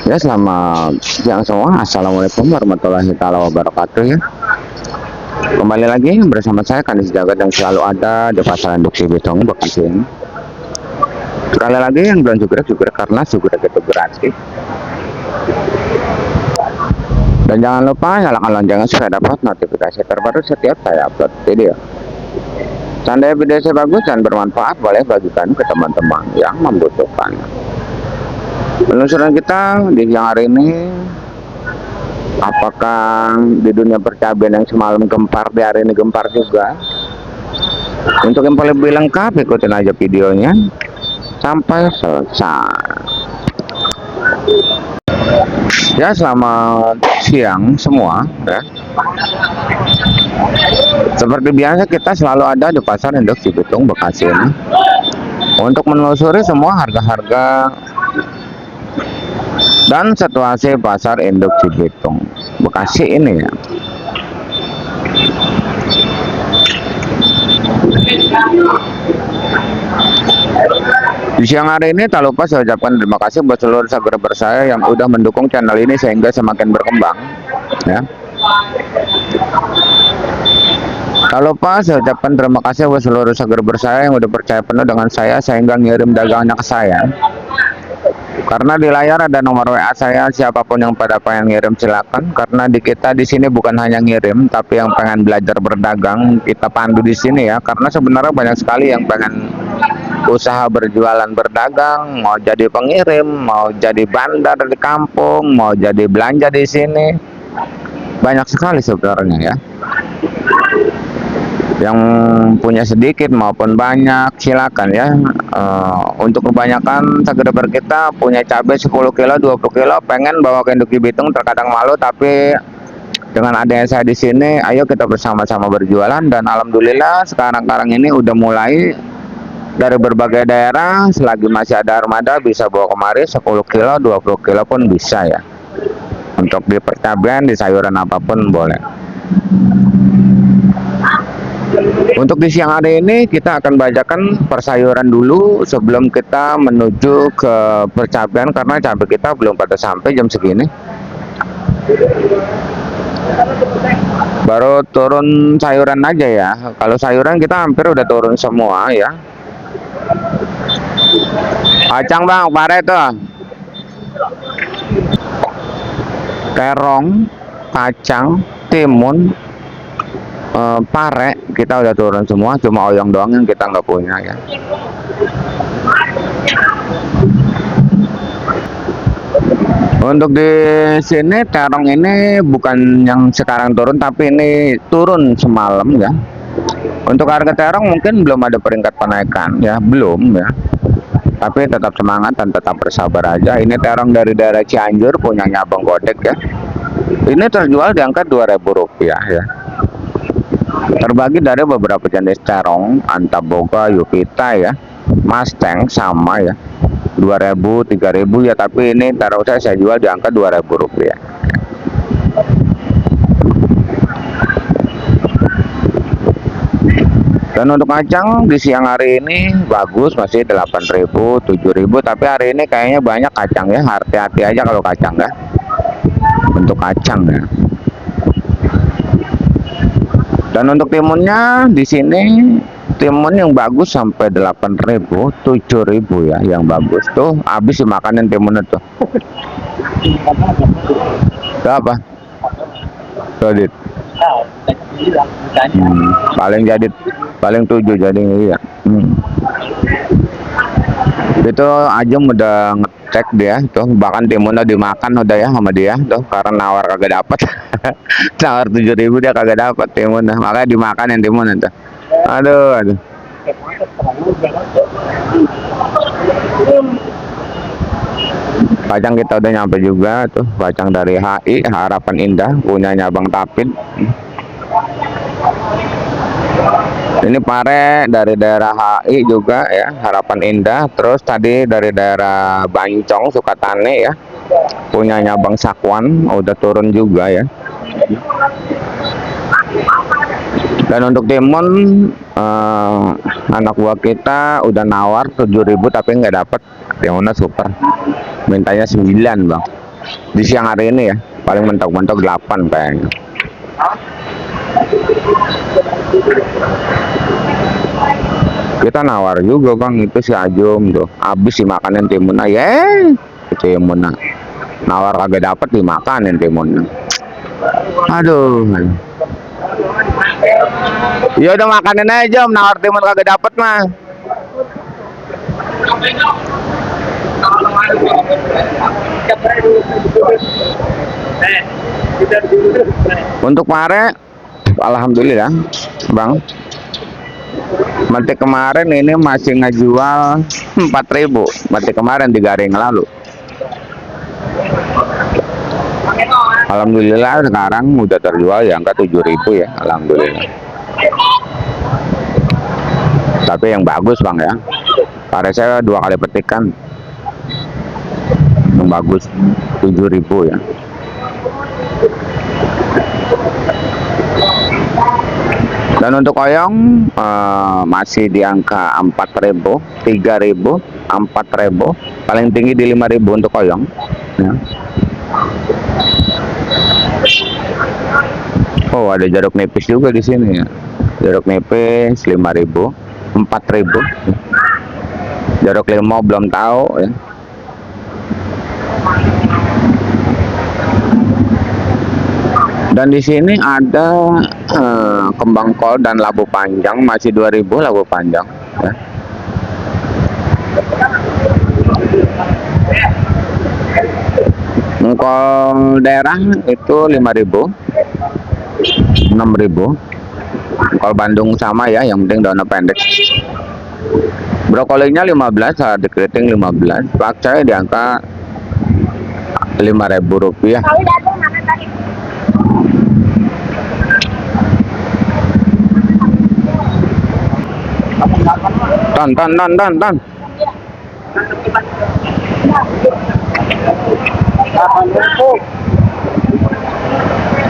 Ya, selamat siang semua. Assalamualaikum warahmatullahi taala wabarakatuh ya. Kembali lagi bersama saya Kandis Jagat yang selalu ada di pasar induk Cibitung Bekasi ini. Sekali lagi yang belum sugrek karena sugrek itu gratis. Dan jangan lupa nyalakan loncengnya supaya dapat notifikasi terbaru setiap saya upload video. Seandainya video saya bagus dan bermanfaat, boleh bagikan ke teman-teman yang membutuhkan. Penelusuran kita di siang hari ini, apakah di dunia percabuan yang semalam gempar, di hari ini gempar juga? Untuk yang lebih lengkap, ikutin aja videonya sampai selesai. Ya, selamat siang semua ya. Seperti biasa kita selalu ada di pasar induk Cibitung Bekasi ini untuk menelusuri semua harga-harga dan situasi pasar induk Cibitung Bekasi ini ya. Di siang hari ini tak lupa saya ucapkan terima kasih buat seluruh subscriber saya yang udah mendukung channel ini sehingga semakin berkembang ya. Tak lupa saya ucapkan terima kasih buat seluruh subscriber saya yang udah percaya penuh dengan saya sehingga ngirim dagangnya ke saya. Karena di layar ada nomor WA saya, siapapun yang pada pengen ngirim silakan. Karena di kita di sini bukan hanya ngirim, tapi yang pengen belajar berdagang kita pandu di sini ya. Karena sebenarnya banyak sekali yang pengen usaha berjualan berdagang, mau jadi pengirim, mau jadi bandar di kampung, mau jadi belanja di sini. Banyak sekali sebenarnya ya. Yang punya sedikit maupun banyak silakan ya. Untuk kebanyakan subscriber kita punya cabai 10 kilo 20 kilo pengen bawa ke induk Cibitung, terkadang malu, tapi dengan adanya saya di sini ayo kita bersama-sama berjualan. Dan alhamdulillah sekarang ini udah mulai dari berbagai daerah, selagi masih ada armada bisa bawa kemari 10 kilo 20 kilo pun bisa ya. Untuk di percabean, di sayuran apapun boleh. Untuk di siang hari ini kita akan bacakan persayuran dulu sebelum kita menuju ke percabean, karena cabai kita belum pada sampai jam segini. Baru turun sayuran aja ya. Kalau sayuran kita hampir udah turun semua ya. Kacang bang, pare tuh. Terong, kacang, timun, pare kita udah turun semua, cuma oyong doang yang kita nggak punya ya. Untuk di sini terong ini bukan yang sekarang turun, tapi ini turun semalam ya. Untuk harga terong mungkin belum ada peringkat penaikan ya, belum ya. Tapi tetap semangat dan tetap bersabar aja. Ini terong dari daerah Cianjur, punyanya Abang Godek ya. Ini terjual di angka Rp2.000 ya. Terbagi dari beberapa jenis terong, Antaboga, Yukita ya, Mustang sama ya, 2.000, 3.000 ya. Tapi ini terong saya jual di angka Rp2.000. Dan untuk kacang di siang hari ini bagus, masih 8.000, 7.000. Tapi hari ini kayaknya banyak kacang ya, hati-hati aja kalau kacang ya. Untuk kacang ya. Dan untuk timunnya di sini timun yang bagus sampai 8.000, 7.000 ya, yang bagus tuh habis dimakanin timunnya tuh. Itu apa? Kredit. Paling 7 jadi iya. Itu Ajeng udah ngecek dia tuh, bahkan timunnya dimakan udah ya sama dia tuh, karena nawar kagak dapat. Nawar 7.000 dia kagak dapat timunnya, makanya dimakan yang timun itu. Aduh. Kacang kita udah nyampe juga tuh, kacang dari HI Harapan Indah, punyanya Bang Tapin. Ini pare dari daerah HI juga ya, Harapan Indah. Terus tadi dari daerah Bancong Sukatane ya, punyanya Bang Sakwan, udah turun juga ya. Dan untuk timun anak buah kita udah nawar 7.000 tapi nggak dapat. Timunnya super, mintanya 9 bang. di siang hari ini ya, paling mentok-mentok 8 kayaknya. Kita nawar juga bang, itu si Ajum tuh habis dimakanin timun aja, timun nawar kagak dapet dimakanin timun. Aduh, ya udah makanin aja om, nawar timun kagak dapet mah. Untuk pare, alhamdulillah bang, mati kemarin ini masih ngejual 4.000, mati kemarin 3 hari yang lalu. Alhamdulillah sekarang udah terjual ya angka 7.000 ya, alhamdulillah. Tapi yang bagus bang ya, pare saya 2 kali petikan, yang bagus 7.000 ya. Dan untuk oyong masih di angka 4.000, 3.000, 4.000, paling tinggi di 5.000 untuk oyong ya. Oh, ada jeruk nipis juga di sini ya. Jeruk nipis 5.000, 4.000. Jeruk limau belum tahu ya. Dan di sini ada kembang kol dan labu panjang masih 2.000 labu panjang ya. Kol daerah itu 5.000, 6.000. Kol Bandung sama ya, yang penting daunnya pendek. Brokolinya 15, salad keriting 15. Pakcoy di angka 5.000 rupiah. Ton.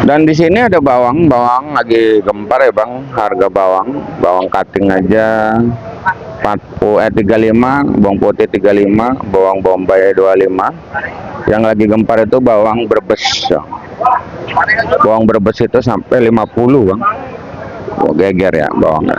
Dan di sini ada bawang lagi gempar ya bang, harga bawang cutting aja 35, bawang putih 35, bawang bombay 25. Yang lagi gempar itu bawang Brebes ya. Bawang Brebes itu sampai 50 bang. Oh, geger ya bawangnya.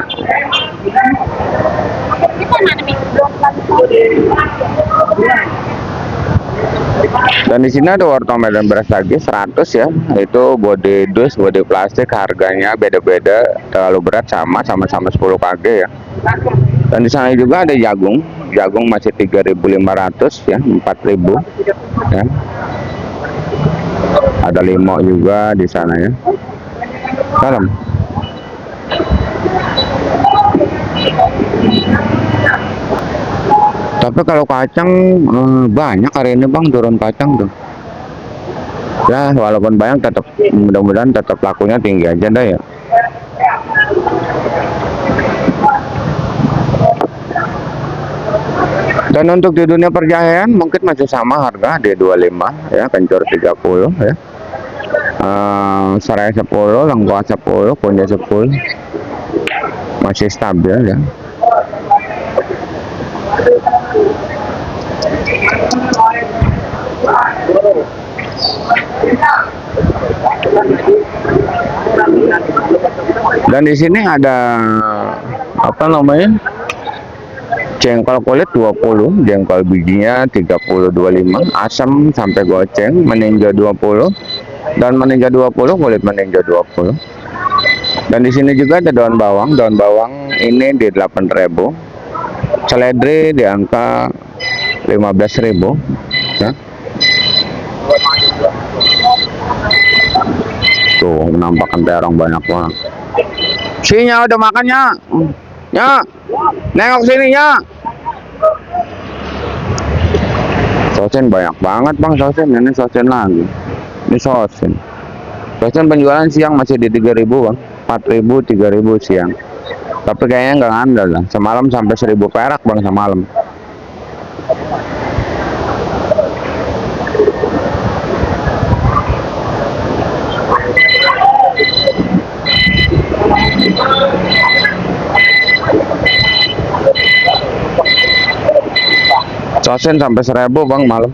Dan di sini ada wortel medan beras lagi 100 ya, itu body dus, body plastik, harganya beda-beda, terlalu berat sama-sama 10 kg ya. Dan di sana juga ada jagung masih 3.500 ya, 4.000 ya. Ada limau juga di sana ya. Salam. Tapi kalau kacang banyak hari ini bang, turun kacang tuh ya, walaupun banyak tetap, mudah-mudahan tetap lakunya tinggi aja dah ya. Dan untuk di dunia perjahian mungkin masih sama harga di 25 ya, kencur 30 ya, serai 10, lengkuas 10, punya 10, masih stabil ya. Dan di sini ada apa namanya, jengkol kulit 20, jengkol bijinya 30-25, asam sampai goceng, meninja 20, dan meninja 20, kulit meninja 20. Dan di sini juga ada daun bawang ini di 8.000, seledri di angka 15.000 ya. Tuh menampakkan terong banyak banget. Sinya udah makannya ya, nengok sini ya. Sosen banyak banget bang, sosen ini, sosen lagi ini, sosen penjualan siang masih di 3.000 bang, 4.000, 3.000 siang. Tapi kayaknya nggak ngandal lah, semalam sampai 1.000 perak bang semalam. Sosen sampai 1.000 bang malam.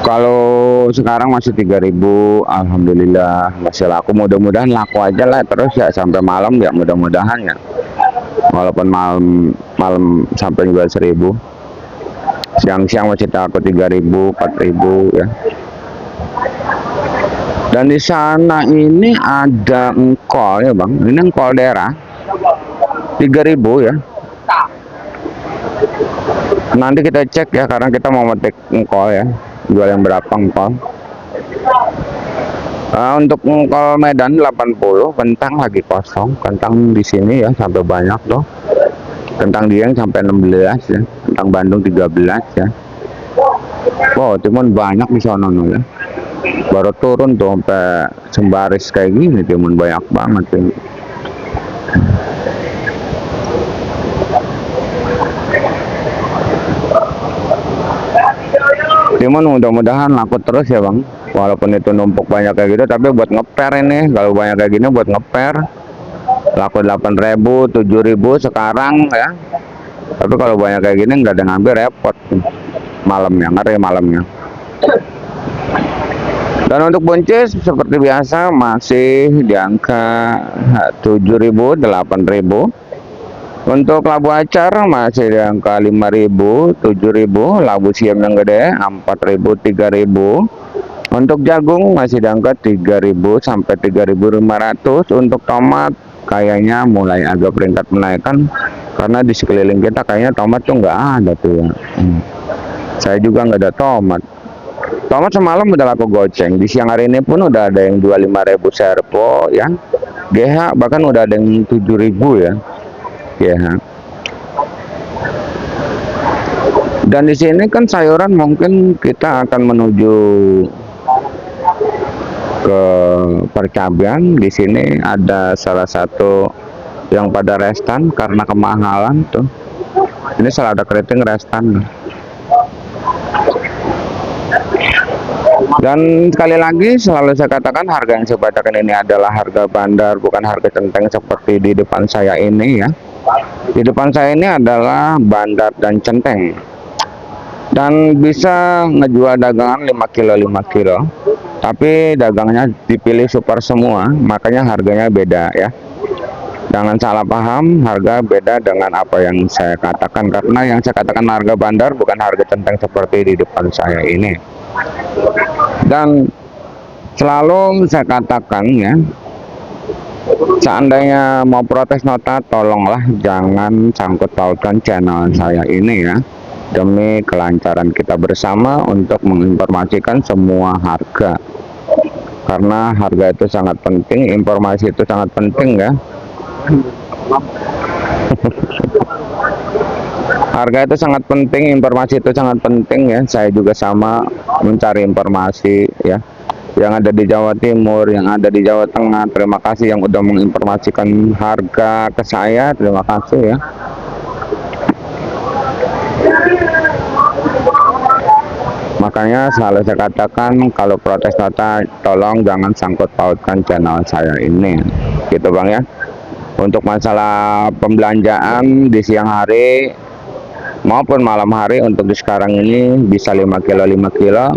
Kalau sekarang masih 3.000, alhamdulillah masih laku. Mudah-mudahan laku aja lah terus ya sampai malam ya, mudah-mudahan ya. Walaupun malam malam sampai jual 1.000, siang-siang masih takut 3.000, 4.000 ya. Dan di sana ini ada engkol ya bang, ini engkol daerah 3.000 ya. Nanti kita cek ya, karena kita mau metik engkol ya, jual yang berapa engkol. Untuk engkol Medan 80, kentang lagi kosong, kentang di sini ya sampai banyak loh. Kentang Dieng sampai 16 ya, kentang Bandung 13 ya. Wow, timun banyak di sana ya. Baru turun tuh sampai sembaris kayak gini, timun banyak banget ini. Timun mudah-mudahan laku terus ya bang, walaupun itu numpuk banyak kayak gitu, tapi buat ngeper ini, kalau banyak kayak gini buat ngeper laku 8.000, 7.000 sekarang ya. Tapi kalau banyak kayak gini nggak ada ngambil, repot malamnya, ngeri malamnya. Dan untuk buncis seperti biasa masih di angka 7.000, 8.000. Untuk labu acar masih di angka 5.000, 7.000. Labu siam yang gede 4.000, 3.000. Untuk jagung masih di angka 3.000 sampai 3.500. Untuk tomat kayaknya mulai agak peringkat menaikkan, karena di sekeliling kita kayaknya tomat tuh nggak ada tuh ya. Saya juga nggak ada tomat. Tomat semalam udah laku goceng. Di siang hari ini pun udah ada yang 25.000 serpo ya. GH bahkan udah ada yang 7.000 ya. GH. Dan di sini kan sayuran mungkin kita akan menuju ke percabean. Di sini ada salah satu yang pada restan karena kemahalan tuh. Ini selada keriting restan. Dan sekali lagi selalu saya katakan, harga yang saya bacakan ini adalah harga bandar, bukan harga centeng seperti di depan saya ini ya. Di depan saya ini adalah bandar dan centeng, dan bisa ngejual dagangan 5 kilo 5 kilo, tapi dagangnya dipilih super semua, makanya harganya beda ya. Jangan salah paham, harga beda dengan apa yang saya katakan, karena yang saya katakan harga bandar bukan harga centeng seperti di depan saya ini. Dan selalu saya katakan ya, seandainya mau protes nota, tolonglah jangan sangkut pautkan channel saya ini ya, demi kelancaran kita bersama untuk menginformasikan semua harga, karena harga itu sangat penting, informasi itu sangat penting ya. Harga itu sangat penting, informasi itu sangat penting ya. Saya juga sama mencari informasi ya, yang ada di Jawa Timur, yang ada di Jawa Tengah. Terima kasih yang udah menginformasikan harga ke saya, terima kasih ya. Makanya selalu saya katakan, kalau protes nota tolong jangan sangkut pautkan channel saya ini, gitu bang ya. Untuk masalah pembelanjaan di siang hari maupun malam hari, untuk di sekarang ini bisa 5 kilo 5 kilo.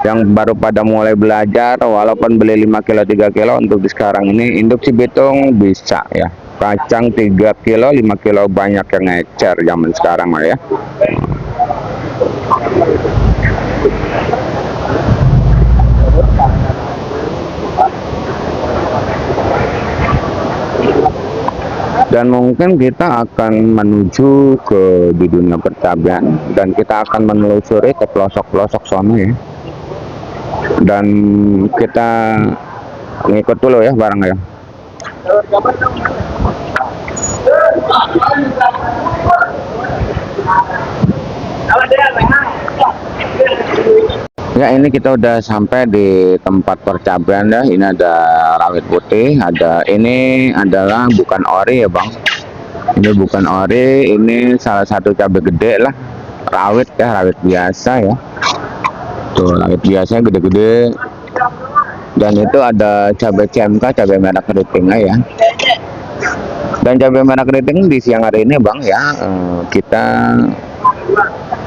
Yang baru pada mulai belajar, walaupun beli 5 kilo 3 kilo, untuk di sekarang ini induk Cibitung bisa ya. Kacang 3 kilo 5 kilo banyak yang ngecer zaman sekarang ya. Dan mungkin kita akan menuju ke di dunia percabean, dan kita akan menelusuri ke pelosok-pelosok sana ya. Dan kita ngikut dulu ya bareng ya. Ya, ini kita udah sampai di tempat percabean ya. Ini ada rawit putih, ini adalah bukan ori ya bang. Ini bukan ori, ini salah satu cabai gede lah. Rawit ya, rawit biasa ya. Tuh, rawit biasa gede-gede. Dan itu ada cabai CMK, cabai merah keriting ya. Dan cabai merah keriting di siang hari ini bang ya, kita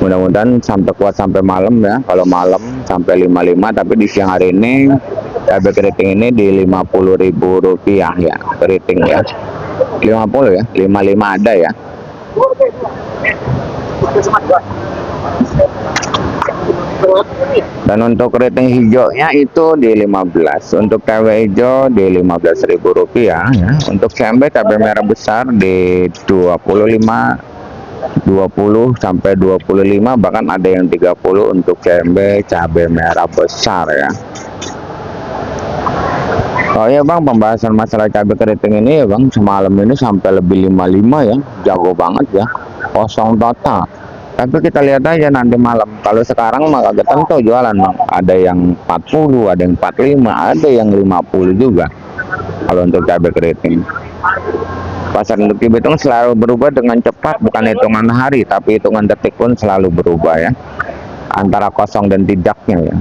Mudah-mudahan sampai kuat sampai malam ya. Kalau malam sampai 55, tapi di siang hari ini cabai keriting ini di Rp50.000 ya, keriting ya. 50 ya, 55 ada ya. Dan untuk keriting hijaunya itu di 15, untuk cabai hijau di Rp15.000 ya. Untuk cabai merah besar di 25, 20 sampai 25, bahkan ada yang 30 untuk cabai merah besar ya. Oh ya bang, pembahasan masalah cabai keriting ini ya bang, semalam ini sampai lebih 55 ya, jago banget ya, kosong total. Tapi kita lihat aja nanti malam. Kalau sekarang mah agak tentu jualan bang, ada yang 40, ada yang 45, ada yang 50 juga. Kalau untuk cabai keriting, pasar induk Cibitung selalu berubah dengan cepat, bukan hitungan hari tapi hitungan detik pun selalu berubah ya, antara kosong dan tidaknya ya.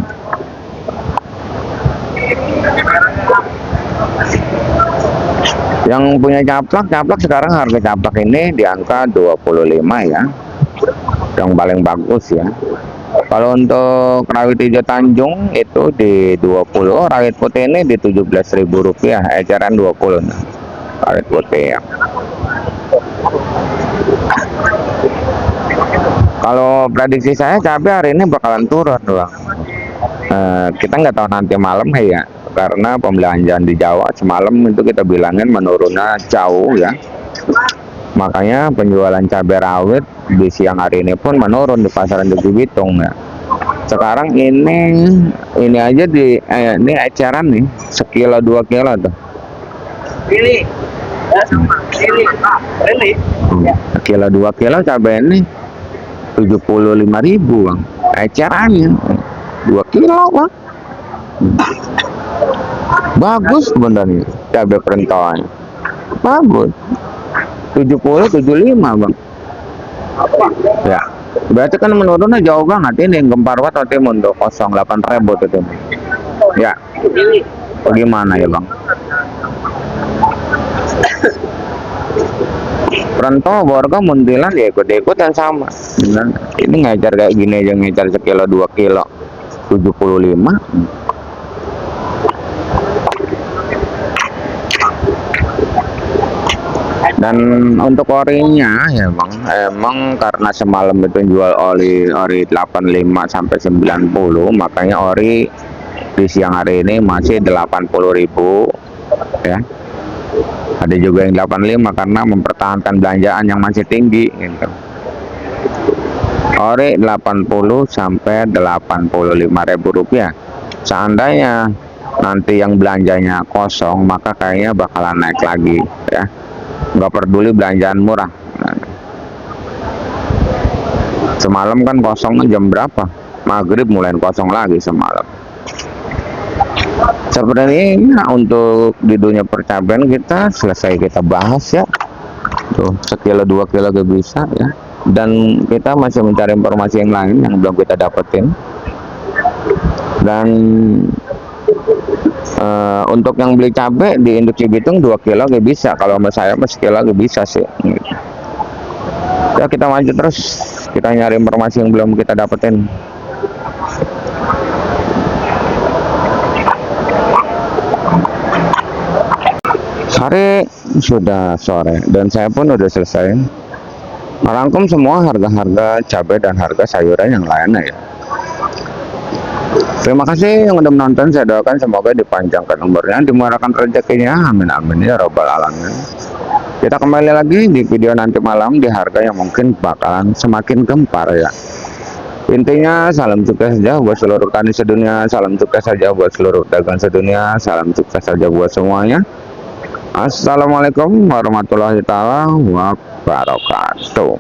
Yang punya caplak sekarang harga caplak ini di angka 25 ya, yang paling bagus ya. Kalau untuk rawit hijau Tanjung itu di 20, rawit putih ini di Rp17.000, eceran 20 nah, rawit putih ya. Kalau prediksi saya cabai hari ini bakalan turun bang. Kita nggak tahu nanti malam ya, karena pembelanjaan di Jawa semalam itu kita bilangin menurunnya jauh ya. Makanya penjualan cabai rawit di siang hari ini pun menurun di pasaran di Cibitung ya. Sekarang ini aja ini eceran nih, sekilo 2 kilo tuh. Ini sekilo 2 kilo cabai ini 75.000 bang, ecerannya 2 kilo bang. Bagus sebenarnya cabai perantauan, bagus. 75 bang ya, berarti kan menurunnya jauh banget. Ini Gempar Wat Timun tuh 08.000 itu ya. Bagaimana ya bang? Perantau warga Muntilan ya ikut-ikutan sama. Ini ngejar kayak gini aja, ngejar sekilo 2 kilo 75. Dan untuk orinya ya bang, emang karena semalam itu jual ori 85 sampai 90, makanya ori di siang hari ini masih 80.000 ya. Ada juga yang 85 karena mempertahankan belanjaan yang masih tinggi gitu. Ori 80 sampai Rp85.000. Seandainya nanti yang belanjanya kosong, maka kayaknya bakalan naik lagi ya. Nggak peduli belanjaan murah. Semalam kan kosongnya jam berapa? Maghrib mulai kosong lagi semalam. Sebenarnya untuk di dunia percabean kita selesai kita bahas ya. Tuh sekilo 2 kilo gak bisa ya. Dan kita masih mencari informasi yang lain yang belum kita dapetin. Dan untuk yang beli cabai di induk Cibitung 2 kilo gak bisa. Kalau sama saya mas kilo gak bisa sih gitu. Ya kita maju terus, kita nyari informasi yang belum kita dapetin. Hari sudah sore dan saya pun udah selesai merangkum semua harga-harga cabai dan harga sayuran yang lainnya ya. Terima kasih yang udah menonton, saya doakan semoga dipanjangkan umurnya, dimurahkan rezekinya, amin amin ya robbal alamin. Kita kembali lagi di video nanti malam di harga yang mungkin bakalan semakin gempar ya. Intinya salam sukses saja buat seluruh tani sedunia, salam sukses saja buat seluruh dagang sedunia, salam sukses saja buat semuanya. Assalamualaikum warahmatullahi wabarakatuh.